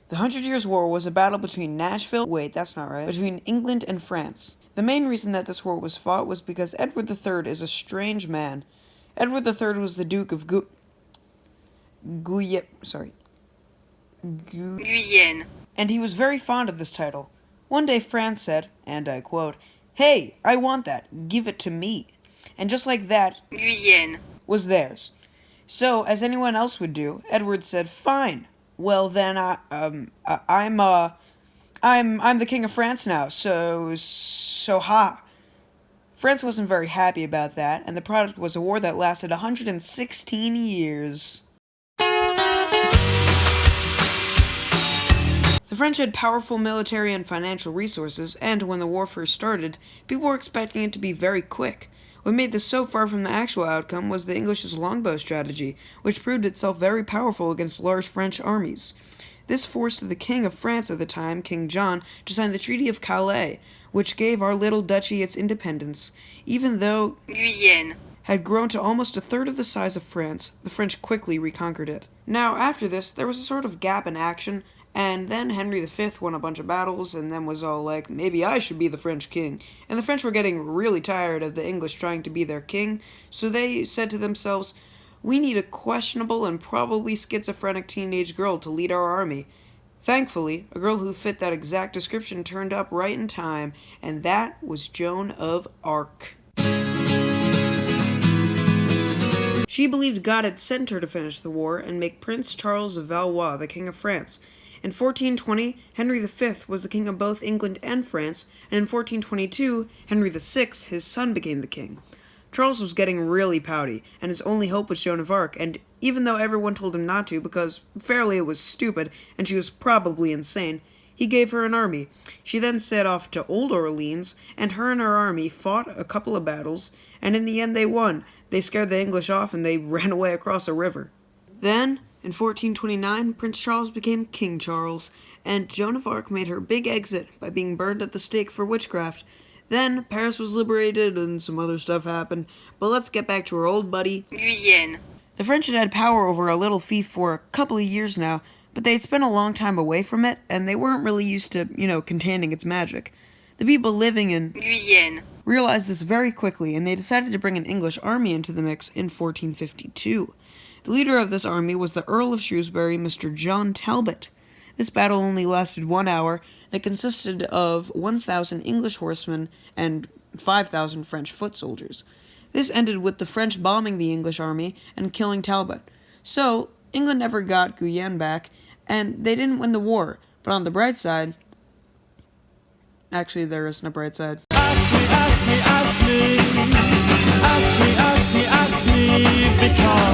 The 100 Years' War was a battle between between England and France. The main reason that this war was fought was because Edward III is a strange man. Edward III was the Duke of Guyenne. And he was very fond of this title. One day France said, and I quote, "Hey, I want that. Give it to me." And just like that, Guyenne was theirs. So, as anyone else would do, Edward said, "Fine. Well then, I'm the king of France now. So ha." France wasn't very happy about that, and the product was a war that lasted 116 years. The French had powerful military and financial resources, and when the war first started, people were expecting it to be very quick. What made this so far from the actual outcome was the English's longbow strategy, which proved itself very powerful against large French armies. This forced the King of France at the time, King John, to sign the Treaty of Calais, which gave our little duchy its independence. Even though Guyenne had grown to almost a third of the size of France, the French quickly reconquered it. Now, after this, there was a sort of gap in action, and then Henry V won a bunch of battles, and then was all like, maybe I should be the French king. And the French were getting really tired of the English trying to be their king, so they said to themselves, "We need a questionable and probably schizophrenic teenage girl to lead our army." Thankfully, a girl who fit that exact description turned up right in time, and that was Joan of Arc. She believed God had sent her to finish the war and make Prince Charles of Valois the King of France. In 1420, Henry V was the king of both England and France, and in 1422, Henry VI, his son, became the king. Charles was getting really pouty, and his only hope was Joan of Arc, and even though everyone told him not to because fairly it was stupid and she was probably insane, he gave her an army. She then set off to Old Orleans, and her and her army fought a couple of battles, and in the end they won. They scared the English off and they ran away across a river. Then, in 1429, Prince Charles became King Charles, and Joan of Arc made her big exit by being burned at the stake for witchcraft. Then, Paris was liberated and some other stuff happened, but let's get back to our old buddy, Guyenne. The French had had power over our little fief for a couple of years now, but they had spent a long time away from it, and they weren't really used to, containing its magic. The people living in Guyenne realized this very quickly, and they decided to bring an English army into the mix in 1452. The leader of this army was the Earl of Shrewsbury, Mr. John Talbot. This battle only lasted 1 hour, and it consisted of 1,000 English horsemen and 5,000 French foot soldiers. This ended with the French bombing the English army and killing Talbot. So, England never got Guyenne back, and they didn't win the war. But on the bright side... Actually, there isn't a bright side. Ask me, because